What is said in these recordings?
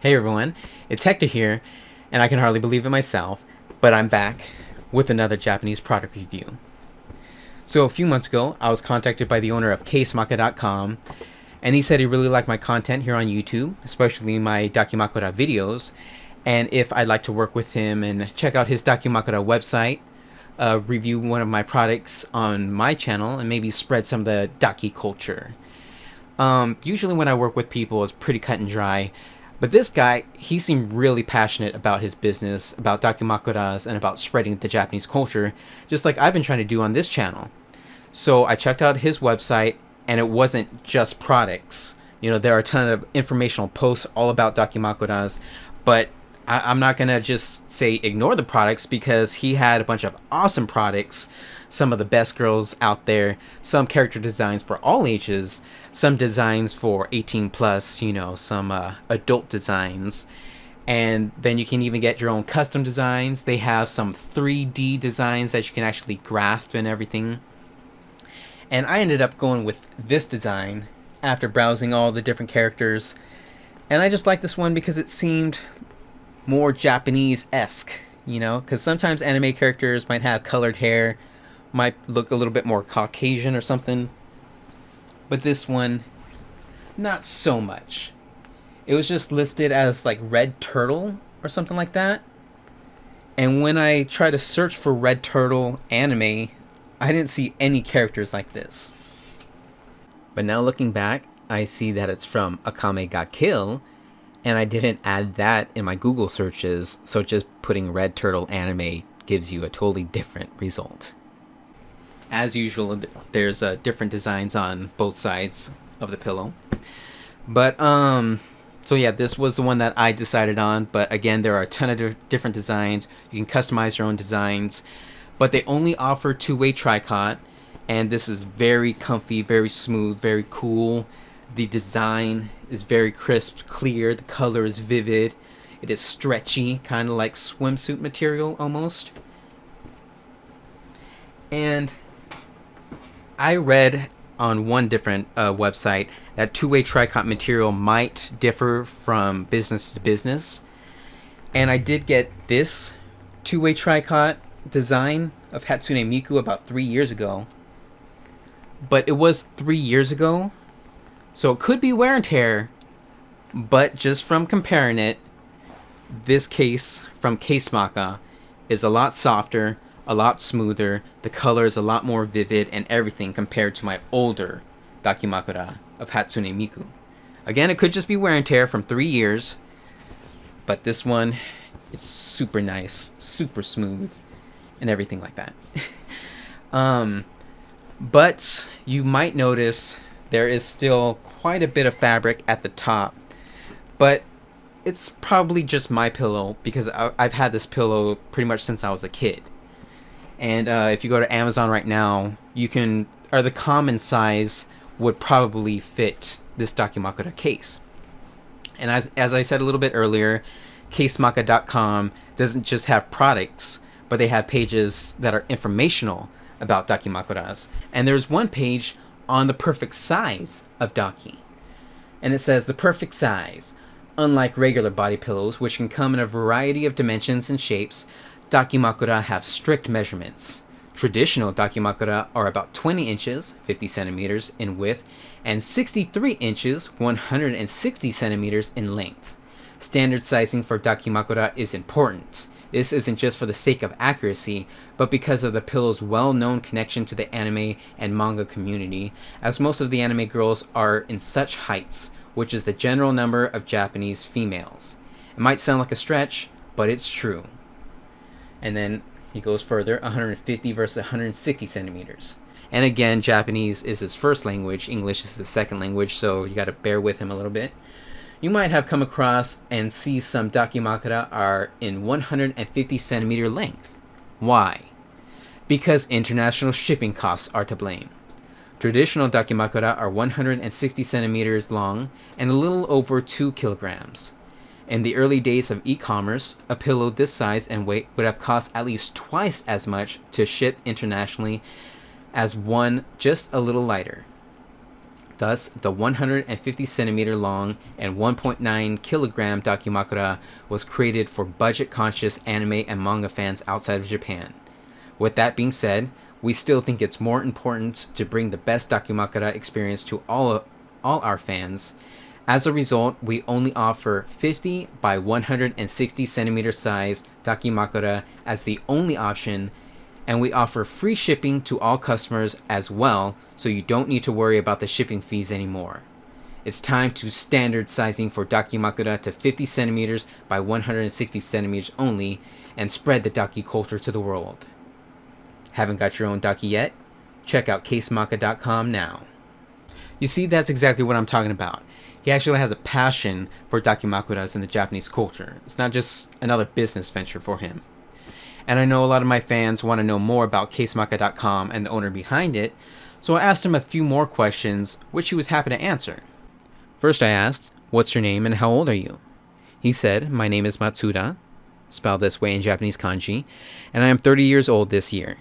Hey everyone, it's Hector here, and I can hardly believe it myself, but I'm back with another Japanese product review. So a few months ago, I was contacted by the owner of Casemaker.com, and he said he really liked my content here on YouTube, especially my Dakimakura videos, and if I'd like to work with him and check out his Dakimakura website, review one of my products on my channel, and maybe spread some of the Daki culture. Usually when I work with people, it's pretty cut and dry. But this guy, he seemed really passionate about his business, about Dakimakuras, and about spreading the Japanese culture, just like I've been trying to do on this channel. So I checked out his website, and it wasn't just products. You know, there are a ton of informational posts all about Dakimakuras, but I'm not going to just say ignore the products, because he had a bunch of awesome products, some of the best girls out there, some character designs for all ages, some designs for 18 plus, you know, some adult designs. And then you can even get your own custom designs. They have some 3D designs that you can actually grasp and everything. And I ended up going with this design after browsing all the different characters. And I just like this one because it seemed more Japanese-esque, you know, because sometimes anime characters might have colored hair, might look a little bit more Caucasian or something, but this one, not so much. It was just listed as like Red Turtle or something like that, and when I tried to search for Red Turtle anime, I didn't see any characters like this. But now looking back, I see that it's from Akame Ga Kill, and I didn't add that in my Google searches, so just putting Red Turtle anime gives you a totally different result. As usual, there's different designs on both sides of the pillow. But, so yeah, this was the one that I decided on, but again, there are a ton of different designs. You can customize your own designs, but they only offer two-way tricot, and this is very comfy, very smooth, very cool. The design is very crisp, clear, the color is vivid, it is stretchy, kind of like swimsuit material almost. And I read on one different website that two-way tricot material might differ from business to business. And I did get this two-way tricot design of Hatsune Miku about 3 years ago. But it was 3 years ago, so it could be wear and tear, but just from comparing it, this case from Casemaker is a lot softer, a lot smoother, the color is a lot more vivid and everything compared to my older Dakimakura of Hatsune Miku. Again, it could just be wear and tear from 3 years, but this one, it's super nice, super smooth, and everything like that. But you might notice there is still quite a bit of fabric at the top, but it's probably just my pillow, because I've had this pillow pretty much since I was a kid. And if you go to Amazon right now, the common size would probably fit this Dakimakura case. And as I said a little bit earlier, Casemaker.com doesn't just have products, but they have pages that are informational about Dakimakuras. And there's one page on the perfect size of Daki. And it says, the perfect size. Unlike regular body pillows, which can come in a variety of dimensions and shapes, Dakimakura have strict measurements. Traditional Dakimakura are about 20 inches, 50 centimeters in width, and 63 inches, 160 centimeters in length. Standard sizing for Dakimakura is important. This isn't just for the sake of accuracy, but because of the pillow's well-known connection to the anime and manga community, as most of the anime girls are in such heights, which is the general number of Japanese females. It might sound like a stretch, but it's true. And then he goes further, 150 versus 160 centimeters. And again, Japanese is his first language, English is his second language, so you gotta bear with him a little bit. You might have come across and see some Dakimakura are in 150 centimeter length. Why? Because international shipping costs are to blame. Traditional Dakimakura are 160 centimeters long and a little over 2 kilograms. In the early days of e-commerce, a pillow this size and weight would have cost at least twice as much to ship internationally as one just a little lighter. Thus, the 150 centimeter long and 1.9 kilogram Dakimakura was created for budget-conscious anime and manga fans outside of Japan. With that being said, we still think it's more important to bring the best Dakimakura experience to all our fans. As a result, we only offer 50 by 160 centimeter size Dakimakura as the only option, and we offer free shipping to all customers as well, so you don't need to worry about the shipping fees anymore. It's time to standard sizing for Dakimakura to 50 centimeters by 160 centimeters only, and spread the Daki culture to the world. Haven't got your own Daki yet? Check out Casemaker.com now. You see, that's exactly what I'm talking about. He actually has a passion for Dakimakuras in the Japanese culture. It's not just another business venture for him. And I know a lot of my fans want to know more about Casemaker.com and the owner behind it, so I asked him a few more questions, which he was happy to answer. First I asked, "What's your name and how old are you?" He said, "My name is Matsuda," spelled this way in Japanese kanji, "and I am 30 years old this year.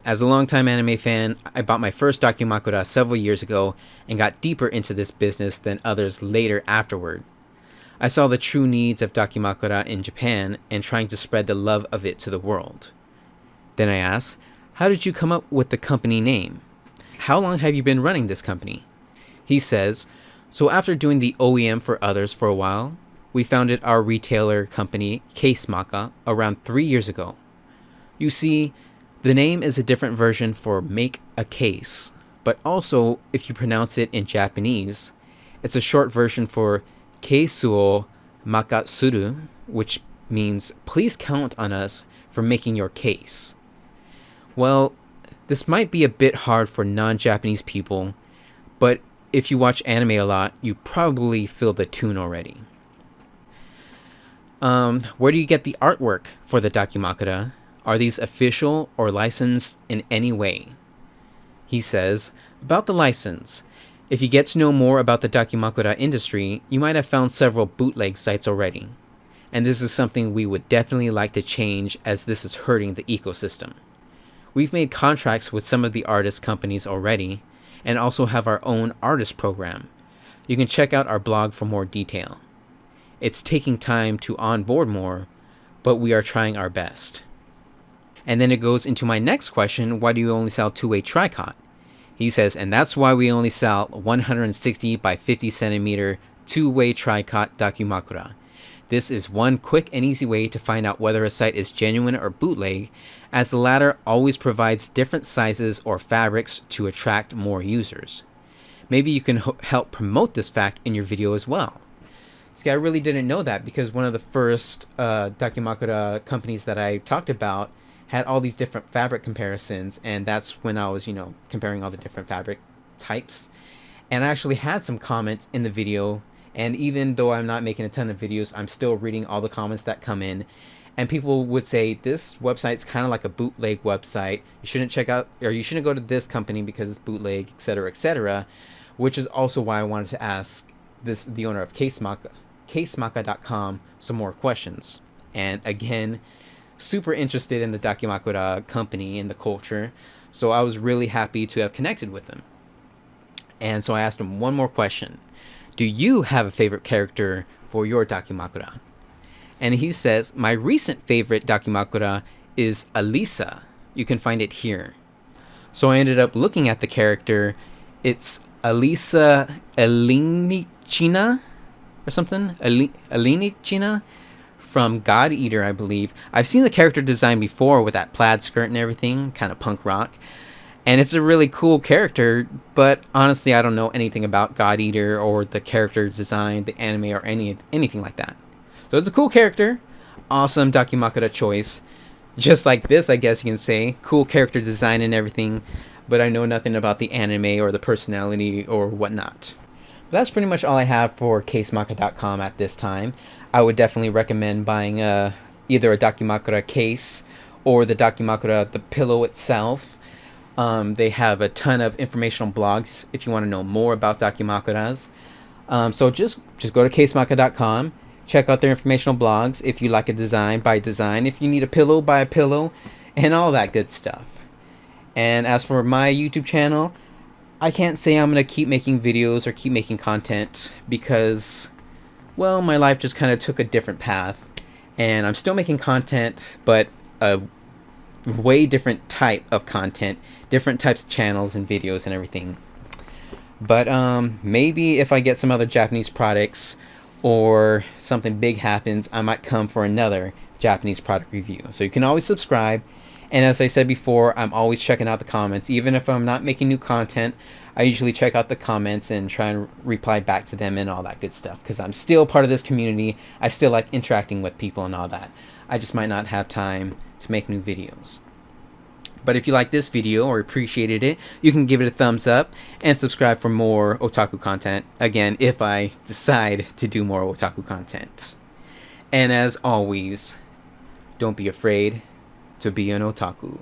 As a longtime anime fan, I bought my first Dakimakura several years ago and got deeper into this business than others later afterward. I saw the true needs of Dakimakura in Japan and trying to spread the love of it to the world." Then I asked, "How did you come up with the company name? How long have you been running this company?" He says, "So after doing the OEM for others for a while, we founded our retailer company, Casemaker, around 3 years ago. You see, the name is a different version for make a case, but also, if you pronounce it in Japanese, it's a short version for Keisuo Makatsuru, which means please count on us for making your case." Well, this might be a bit hard for non-Japanese people, but if you watch anime a lot, you probably feel the tune already. Where do you get the artwork for the Dakimakura? Are these official or licensed in any way? He says, about the license, if you get to know more about the Dakimakura industry, you might have found several bootleg sites already. And this is something we would definitely like to change, as this is hurting the ecosystem. We've made contracts with some of the artist companies already, and also have our own artist program. You can check out our blog for more detail. It's taking time to onboard more, but we are trying our best. And then it goes into my next question, why do you only sell two-way tricot? He says, and that's why we only sell 160 by 50 centimeter two-way tricot Dakimakura. This is one quick and easy way to find out whether a site is genuine or bootleg, as the latter always provides different sizes or fabrics to attract more users. Maybe you can help promote this fact in your video as well. See, I really didn't know that, because one of the first Dakimakura companies that I talked about had all these different fabric comparisons, and that's when I was, comparing all the different fabric types. And I actually had some comments in the video, and even though I'm not making a ton of videos, I'm still reading all the comments that come in. And people would say, this website's kind of like a bootleg website. You shouldn't check out, or you shouldn't go to this company because it's bootleg, etc., etc. Which is also why I wanted to ask the owner of Casemaker.com some more questions. And again, super interested in the Dakimakura company and the culture, so I was really happy to have connected with him. And so I asked him one more question. Do you have a favorite character for your Dakimakura? And he says, my recent favorite Dakimakura is Alisa. You can find it here. So I ended up looking at the character. It's Alisa Elinichina or something? Elinichina? From God Eater, I believe. I've seen the character design before with that plaid skirt and everything, kind of punk rock. And it's a really cool character, but honestly, I don't know anything about God Eater or the character design, the anime, or anything like that. So it's a cool character. Awesome Dakimakura choice. Just like this, I guess you can say. Cool character design and everything, but I know nothing about the anime or the personality or whatnot. But that's pretty much all I have for Casemaker.com at this time. I would definitely recommend buying either a Dakimakura case or the Dakimakura, the pillow itself. They have a ton of informational blogs if you want to know more about Dakimakuras. So just go to Casemaker.com, check out their informational blogs. If you like a design, buy a design. If you need a pillow, buy a pillow, and all that good stuff. And as for my YouTube channel, I can't say I'm going to keep making videos or keep making content because, well, my life just kind of took a different path. And I'm still making content, but a way different type of content, different types of channels and videos and everything. But maybe if I get some other Japanese products or something big happens, I might come for another Japanese product review. So you can always subscribe. And as I said before, I'm always checking out the comments. Even if I'm not making new content, I usually check out the comments and try and reply back to them and all that good stuff. Because I'm still part of this community. I still like interacting with people and all that. I just might not have time to make new videos. But if you like this video or appreciated it, you can give it a thumbs up and subscribe for more otaku content. Again, if I decide to do more otaku content. And as always, don't be afraid to be an otaku.